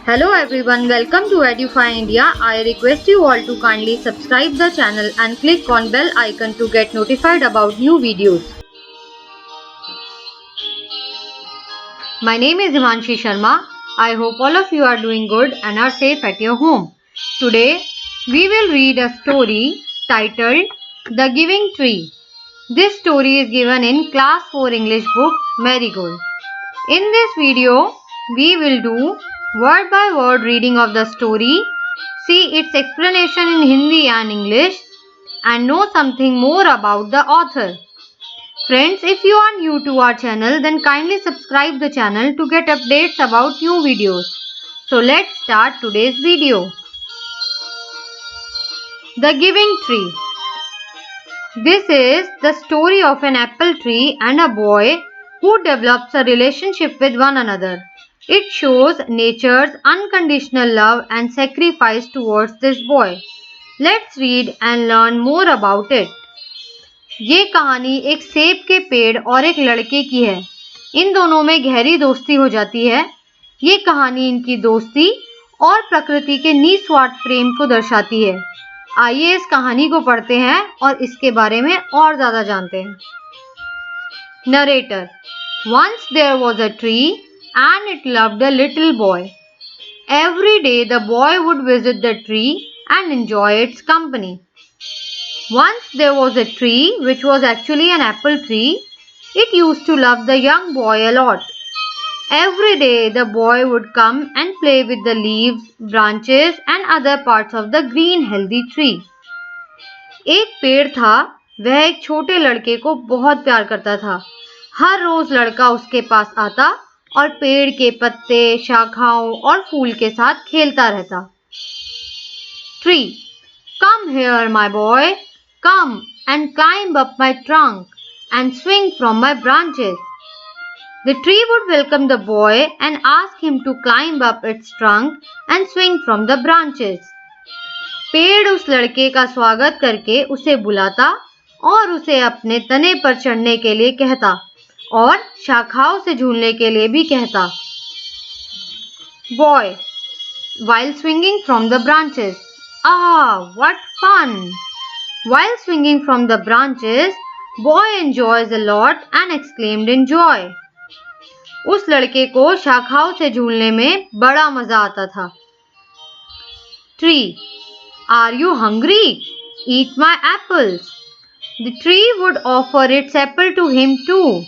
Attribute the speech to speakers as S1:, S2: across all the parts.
S1: Hello everyone, welcome to Edufy India. I request you all to kindly subscribe the channel and click on bell icon to get notified about new videos. My name is Himanshi Sharma. I hope all of you are doing good and are safe at your home. Today we will read a story titled The Giving Tree. This story is given in Class 4 English book Marigold. In this video, we will do word by word reading of the story, see its explanation in Hindi and English, and know something more about the author. Friends, if you are new to our channel, then kindly subscribe the channel to get updates about new videos. So let's start today's video. The Giving Tree. This is the story of an apple tree and a boy who develops a relationship with one another. It shows nature's unconditional love and sacrifice towards this boy. Let's read and learn more about it. ये कहानी एक सेब के पेड़ और एक लड़के की है। इन दोनों में गहरी दोस्ती हो जाती है। ये कहानी इनकी दोस्ती और प्रकृति के निस्वार्थ प्रेम को दर्शाती है। आइए इस कहानी को पढ़ते हैं और इसके बारे में और ज्यादा जानते हैं। Narrator. Once there was a tree and it loved a little boy. Every day the boy would visit the tree and enjoy its company. Once there was a tree which was actually an apple tree. It used to love the young boy a lot. Every day the boy would come and play with the leaves, branches and other parts of the green healthy tree. एक पेड़ था, वह एक छोटे लड़के को बहुत प्यार करता था। हर रोज लड़का उसके पास आता और पेड़ के पत्ते, शाखाओं और फूल के साथ खेलता रहता। Tree, come here my boy, come and climb up my trunk and swing from my branches. The tree would welcome the boy and ask him to climb up its trunk and swing from the branches. पेड़ उस लड़के का स्वागत करके उसे बुलाता और उसे अपने तने पर चढ़ने के लिए कहता और शाखाओं से झूलने के लिए भी कहता। Boy, while swinging from the branches. Ah, what fun! While swinging from the branches, boy enjoys a lot and exclaimed in joy. उस लड़के को शाखाओं से झूलने में बड़ा मजा आता था। Tree, are you hungry? Eat my apples. The tree would offer its apple to him too,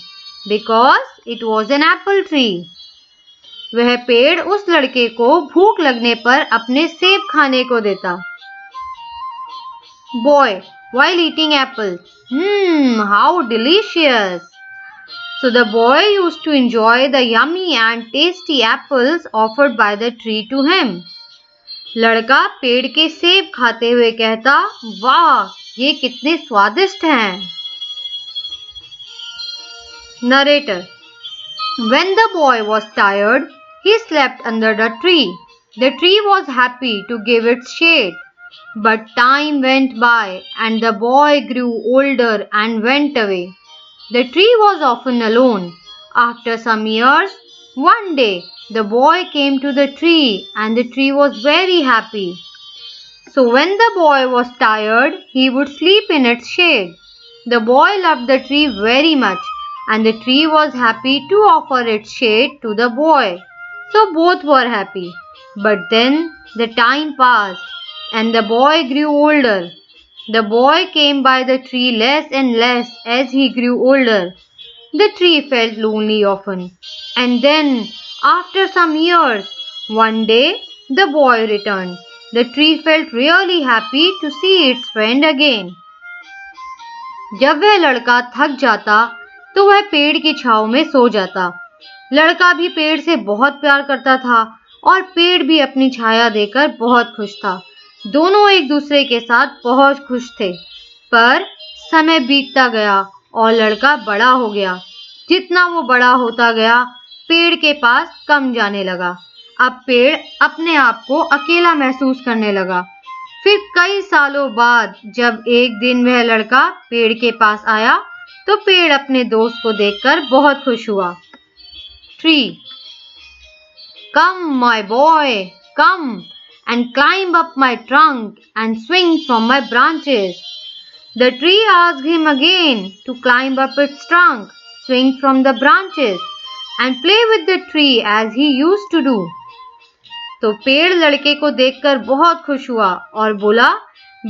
S1: because it was an apple tree. वह पेड़ उस लड़के को भूख लगने पर अपने सेब खाने को देता। Boy, while eating apples. How delicious! So the boy used to enjoy the yummy and tasty apples offered by the tree to him. लड़का पेड़ के सेब खाते हुए कहता, वाह, ये कितने स्वादिष्ट हैं। Narrator. When the boy was tired, he slept under the tree. The tree was happy to give its shade. But time went by and the boy grew older and went away. The tree was often alone. After some years, one day the boy came to the tree and the tree was very happy. So when the boy was tired, he would sleep in its shade. The boy loved the tree very much and the tree was happy to offer its shade to the boy. So both were happy. But then the time passed and the boy grew older. The boy came by the tree less and less as he grew older. The tree felt lonely often. And then, after some years, one day the boy returned. The tree felt really happy to see its friend again. जब वह लड़का थक जाता तो वह पेड़ की छांव में सो जाता। लड़का भी पेड़ से बहुत प्यार करता था और पेड़ भी अपनी छाया देकर बहुत खुश था। दोनों एक दूसरे के साथ बहुत खुश थे। पर समय बीतता गया और लड़का बड़ा हो गया। जितना वो बड़ा होता गया, पेड़ के पास कम जाने लगा। अब पेड़ अपने आप को अकेला महसूस करने लगा। फिर कई सालों बाद जब एक दिन वह लड़का पेड़ के पास आया, तो पेड़ अपने दोस्त को देखकर बहुत खुश हुआ। Tree. Come, my boy, come and climb up my trunk and swing from my branches. The tree asked him again to climb up its trunk, swing from the branches, and play with the tree as he used to do. तो पेड़ लड़के को देखकर बहुत खुश हुआ और बोला,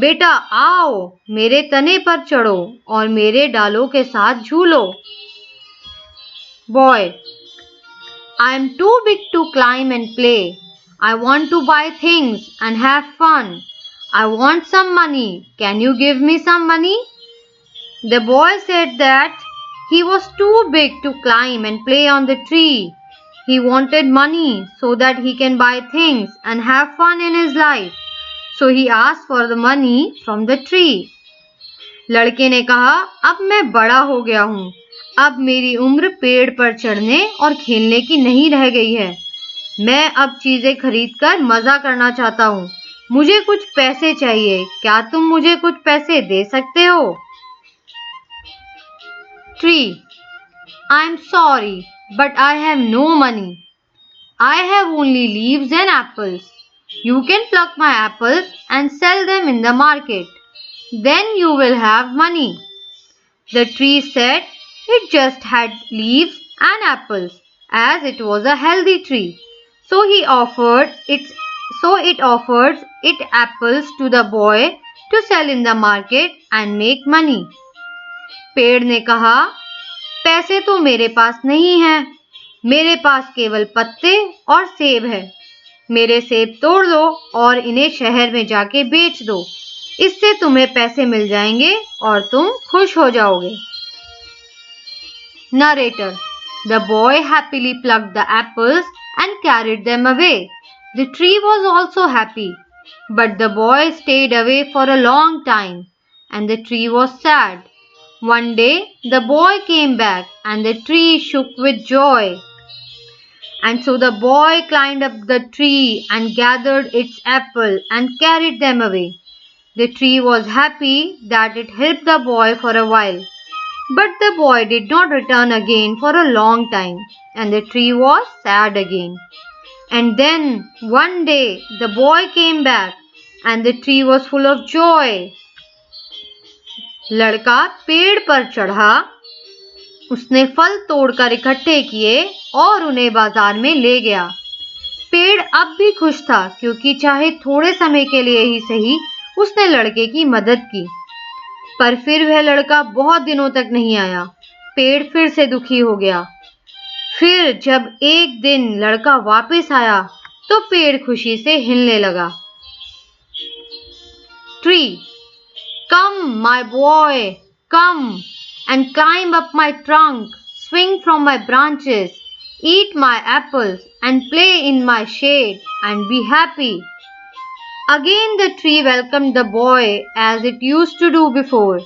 S1: बेटा आओ, मेरे तने पर चढ़ो और मेरे डालों के साथ झूलो. Boy, I am too big to climb and play. I want to buy things and have fun. I want some money. Can you give me some money? The boy said that he was too big to climb and play on the tree. He wanted money so that he can buy things and have fun in his life. So he asked for the money from the tree. लड़के ने कहा, अब मैं बड़ा हो गया हूँ. अब मेरी उम्र पेड़ पर चढ़ने और खेलने की नहीं रह गई है. मैं अब चीजें खरीदकर मजा करना चाहता हूँ. मुझे कुछ पैसे चाहिए. क्या तुम मुझे कुछ पैसे दे सकते हो? Tree, I am sorry, but I have no money. I have only leaves and apples. You can pluck my apples and sell them in the market. Then you will have money. The tree said it just had leaves and apples, as it was a healthy tree. So it offered it apples to the boy to sell in the market and make money. पेड़ ने कहा, पैसे तो मेरे पास नहीं हैं. मेरे पास केवल पत्ते और सेब है. मेरे सेब तोड़ दो और इन्हें शहर में जाके बेच दो. इससे तुम्हें पैसे मिल जाएंगे और तुम खुश हो जाओगे. Narrator, the boy happily plucked the apples and carried them away. The tree was also happy, but the boy stayed away for a long time, and the tree was sad. One day, the boy came back, and the tree shook with joy. And so the boy climbed up the tree and gathered its apple and carried them away. The tree was happy that it helped the boy for a while. But the boy did not return again for a long time, and the tree was sad again. And then one day the boy came back, and the tree was full of joy. लड़का पेड़ पर चढ़ा, उसने फल तोड़कर इकट्ठे किए और उन्हें बाजार में ले गया. पेड़ अब भी खुश था क्योंकि चाहे थोड़े समय के लिए ही सही उसने लड़के की मदद की. पर फिर वह लड़का बहुत दिनों तक नहीं आया. पेड़ फिर से दुखी हो गया. फिर जब एक दिन लड़का वापस आया तो पेड़ खुशी से हिलने लगा. Tree, come, my boy, come and climb up my trunk, swing from my branches, eat my apples and play in my shade and be happy. Again the tree welcomed the boy as it used to do before.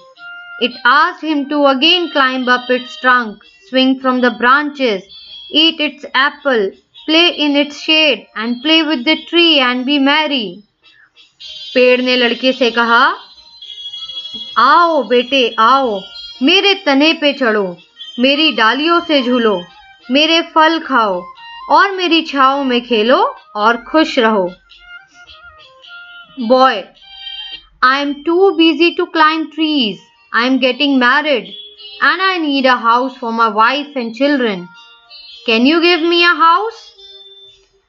S1: It asked him to again climb up its trunk, swing from the branches, eat its apple, play in its shade and play with the tree and be merry. पेड़ ने लड़के से कहा, आओ बेटे आओ, मेरे तने पे चढ़ो, मेरी डालियों से झूलो, मेरे फल खाओ और मेरी छांव में खेलो और खुश रहो. Boy, I am too busy to climb trees. I am getting married and I need a house for my wife and children. Can you give me a house?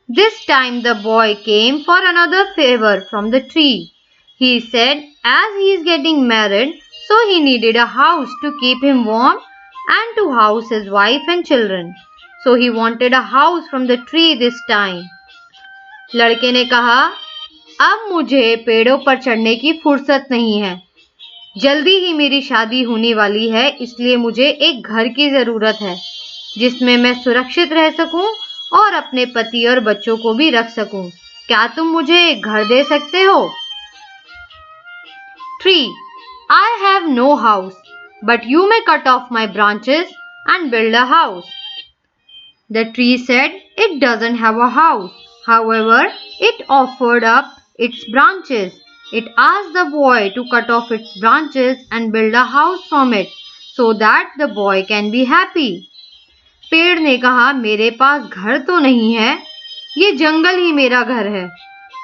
S1: This time the boy came for another favor from the tree. He said as he is getting married, so he needed a house to keep him warm and to house his wife and children. So he wanted a house from the tree this time. लड़के ने कहा, अब मुझे पेड़ों पर चढ़ने की फुर्सत नहीं है. जल्दी ही मेरी शादी होने वाली है, इसलिए मुझे एक घर की जरूरत है जिसमें मैं सुरक्षित रह सकूं और अपने पति और बच्चों को भी रख सकूं. क्या तुम मुझे एक घर दे सकते हो? Tree, I have no house, but you may cut off my branches and build a house. The tree said it doesn't have a house. However, it offered up its branches. It asked the boy to cut off its branches and build a house from it so that the boy can be happy. पेड़ ने कहा, मेरे पास घर तो नहीं है, ये जंगल ही मेरा घर है,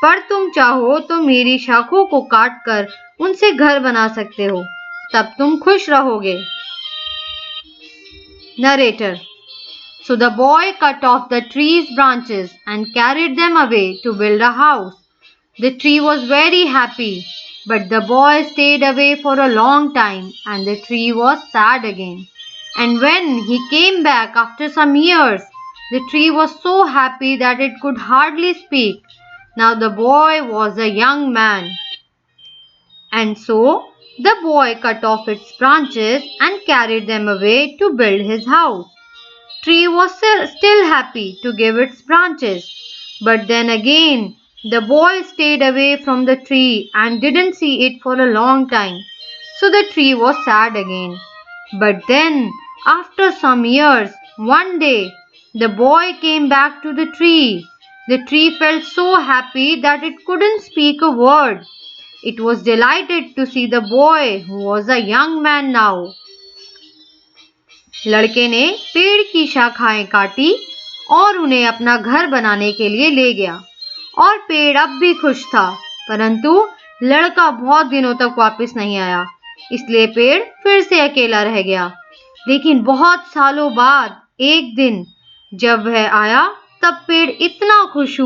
S1: पर तुम चाहो तो मेरी शाखों को काट कर उनसे घर बना सकते हो, तब तुम खुश रहोगे। Narrator. So the boy cut off the tree's branches and carried them away to build a house. The tree was very happy, but the boy stayed away for a long time and the tree was sad again. And when he came back after some years, the tree was so happy that it could hardly speak. Now the boy was a young man. And so the boy cut off its branches and carried them away to build his house. Tree was still happy to give its branches, but then again the boy stayed away from the tree and didn't see it for a long time. So the tree was sad again. But then, after some years, one day, the boy came back to the tree. The tree felt so happy that it couldn't speak a word. It was delighted to see the boy, who was a young man now. लड़के ने पेड़ की शाखाएं काटी और उन्हें अपना घर बनाने के लिए ले गया और पेड़ अब भी खुश था, परंतु लड़का बहुत दिनों तक वापस नहीं आया, इसलिए पेड़ फिर से अकेला रह गया। लेकिन बहुत सालों बाद एक दिन जब वह आया, तब पेड़ इतना खुश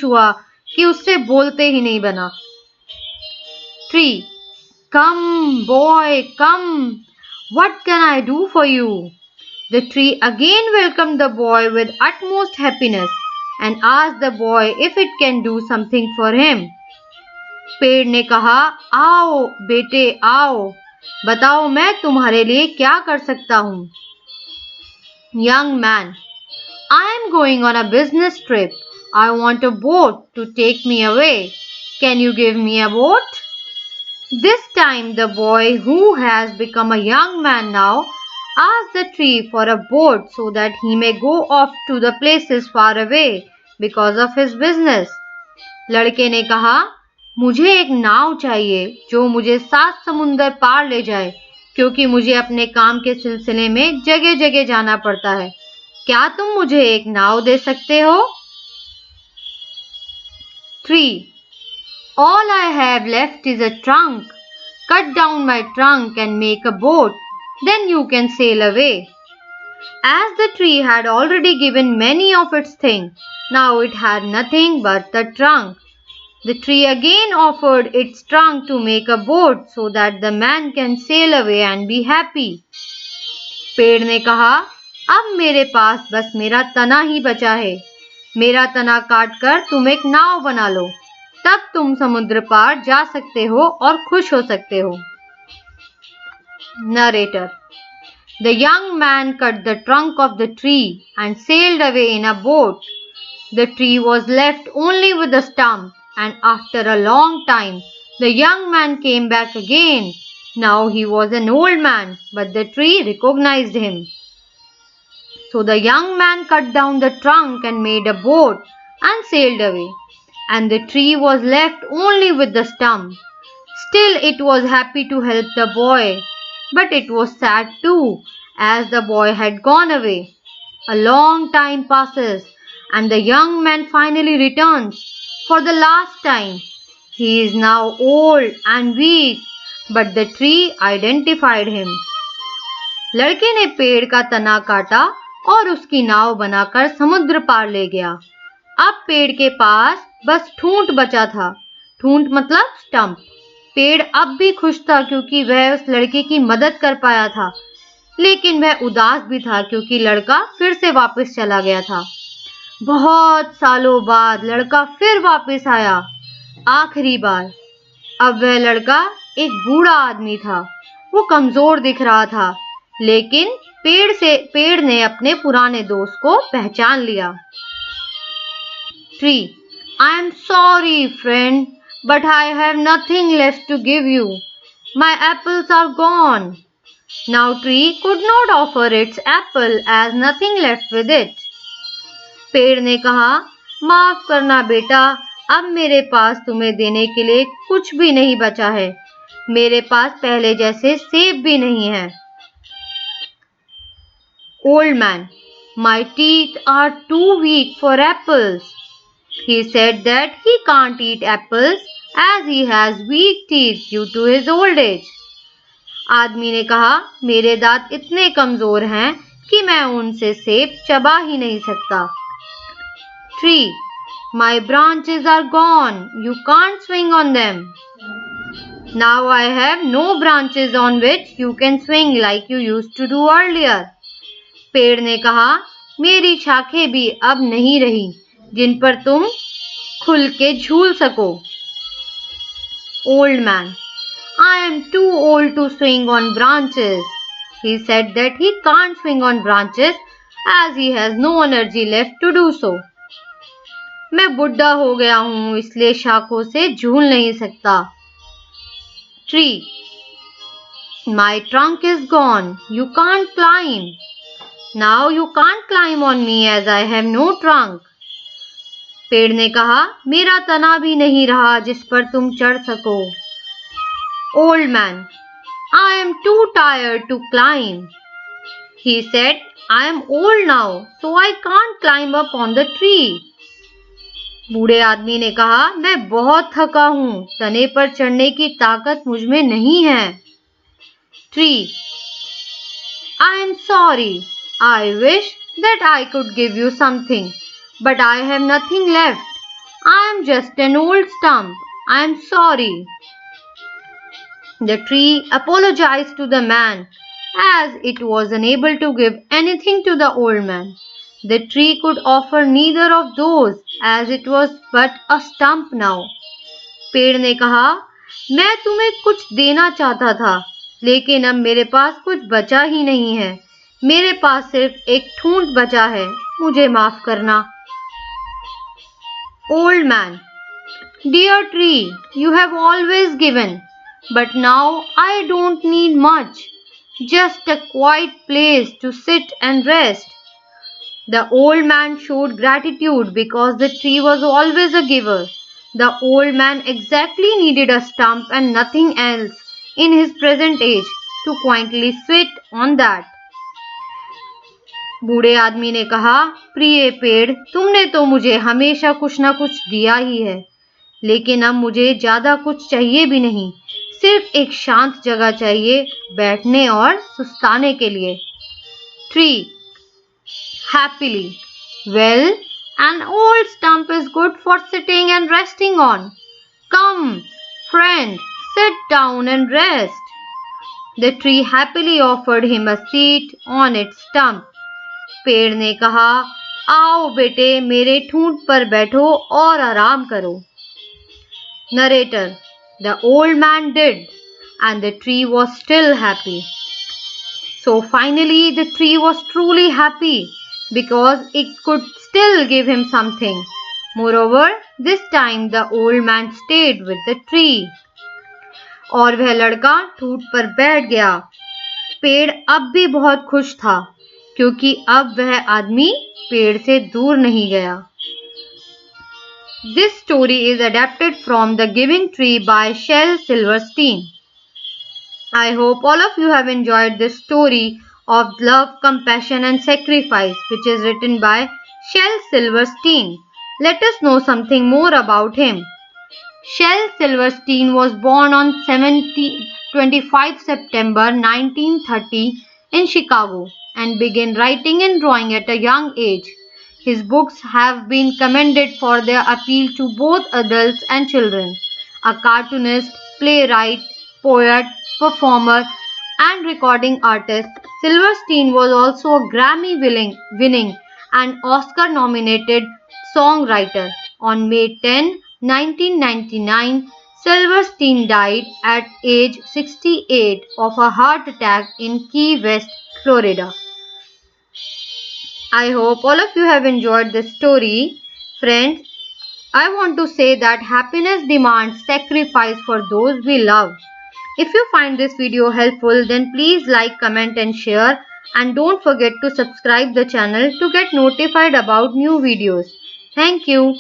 S1: हुआ कि उससे बोलते ही नहीं बना। Tree. Come, boy, come. What can I do for you? The tree again welcomed the boy with utmost happiness and asked the boy if it can do something for him. पेड़ ने कहा, आओ बेटे आओ, बताओ मैं तुम्हारे लिए क्या कर सकता हूँ। Young man. I am going on a business trip. I want a boat to take me away. Can you give me a boat? This time the boy, who has become a young man now, asked the tree for a boat so that he may go off to the places far away because of his business. लड़के ने कहा, मुझे एक नाव चाहिए जो मुझे 7 समुंदर पार ले जाए, क्योंकि मुझे अपने काम के सिलसिले में जगह जगह जाना पड़ता है। क्या तुम मुझे एक नाव दे सकते हो? 3. All I have left is a trunk. Cut down my trunk and make a boat. Then you can sail away. As the tree had already given many of its things, now it had nothing but the trunk. The tree again offered its trunk to make a boat so that the man can sail away and be happy. पेड़ ने कहा, अब मेरे पास बस मेरा तना ही बचा है। मेरा तना काटकर तुम एक नाव बना लो, तब तुम समुद्र पार जा सकते हो और खुश हो सकते हो। Narrator. The young man cut the trunk of the tree and sailed away in a boat. The tree was left only with a stump, and after a long time, the young man came back again. Now he was an old man, but the tree recognized him. So the young man cut down the trunk and made a boat and sailed away. And the tree was left only with the stump. Still it was happy to help the boy, but it was sad too, as the boy had gone away. A long time passes, and the young man finally returns for the last time. He is now old and weak, but the tree identified him. लड़के ने पेड़ का तना काटा और उसकी नाव बनाकर समुद्र पार ले गया। अब पेड़ के पास बस ठूंठ बचा था। ठूंठ मतलब स्टंप। पेड़ अब भी खुश था क्योंकि वह उस लड़के की मदद कर पाया था, लेकिन वह उदास भी था क्योंकि लड़का फिर से वापस चला गया था। बहुत सालों बाद लड़का फिर वापस आया, आखिरी बार। अब वह लड़का एक बूढ़ा आदमी था। वो कमजोर दिख रहा था, लेकिन पेड़ ने अपने पुराने दोस्त को पहचान लिया। 3. I am sorry, friend, but I have nothing left to give you. My apples are gone. Now tree could not offer its apple as nothing left with it. पेड़ ने कहा, माफ करना बेटा, अब मेरे पास तुम्हें देने के लिए कुछ भी नहीं बचा है। मेरे पास पहले जैसे सेब भी नहीं है। Old man. My teeth are too weak for apples. He said that he can't eat apples as he has weak teeth due to his old age. आदमी ने कहा, मेरे दांत इतने कमजोर हैं कि मैं उनसे सेब चबा ही नहीं सकता. Tree. My branches are gone. You can't swing on them. Now I have no branches on which you can swing like you used to do earlier. पेड़ ने कहा, मेरी शाखें भी अब नहीं रही जिन पर तुम खुल के झूल सको. Old man. I am too old to swing on branches. He said that he can't swing on branches as he has no energy left to do so. मैं बुढ़ा हो गया हूँ इसलिए शाखों से झूल नहीं सकता. Tree. My trunk is gone. You can't climb. Now you can't climb on me as I have no trunk. पेड़ ने कहा, मेरा तना भी नहीं रहा जिस पर तुम चढ़ सको. Old man. I am too tired to climb. He said, I am old now, so I can't climb up on the tree. बूढ़े आदमी ने कहा, मैं बहुत थका हूँ, तने पर चढ़ने की ताकत मुझ में नहीं है. Tree. I am sorry. I wish that I could give you something, but I have nothing left. I am just an old stump. I am sorry. The tree apologized to the man as it was unable to give anything to the old man. The tree could offer neither of those as it was but a stump now. पेड़ ने कहा, मैं तुम्हें कुछ देना चाहता था, लेकिन अब मेरे पास कुछ बचा ही नहीं है. मेरे पास सिर्फ एक ठूंठ बचा है. मुझे माफ करना. Old man. Dear tree, you have always given, but now I don't need much. Just a quiet place to sit and rest. The old man showed gratitude because the tree was always a giver. The old man exactly needed a stump and nothing else in his present age to quietly sit on that. बूढ़े आदमी ने कहा, प्रिय पेड़, तुमने तो मुझे हमेशा कुछ न कुछ दिया ही है, लेकिन अब मुझे ज्यादा कुछ चाहिए भी नहीं. सिर्फ एक शांत जगह चाहिए बैठने और सुस्ताने के लिए. Tree. Happily. Well, an old stump is good for sitting and resting on. Come, friend, sit down and rest. The tree happily offered him a seat on its stump. पेड़ ने कहा, आओ बेटे, मेरे ठूंठ पर बैठो और आराम करो. Narrator. The old man did, and the tree was still happy. So finally the tree was truly happy because it could still give him something. Moreover, this time the old man stayed with the tree. और वह लड़का ठूंठ पर बैठ गया. पेड़ अब भी बहुत खुश था क्योंकि अब वह आदमी पेड़ से दूर नहीं गया. This story is adapted from The Giving Tree by Shel Silverstein. I hope all of you have enjoyed this story of love, compassion and sacrifice which is written by Shel Silverstein. Let us know something more about him. Shel Silverstein was born on 25 September 1930 in Chicago and began writing and drawing at a young age. His books have been commended for their appeal to both adults and children. A cartoonist, playwright, poet, performer, and recording artist, Silverstein was also a Grammy-winning and Oscar-nominated songwriter. On May 10, 1999, Silverstein died at age 68 of a heart attack in Key West, Florida. I hope all of you have enjoyed this story. Friends, I want to say that happiness demands sacrifice for those we love. If you find this video helpful, then please like, comment and share, and don't forget to subscribe the channel to get notified about new videos. Thank you.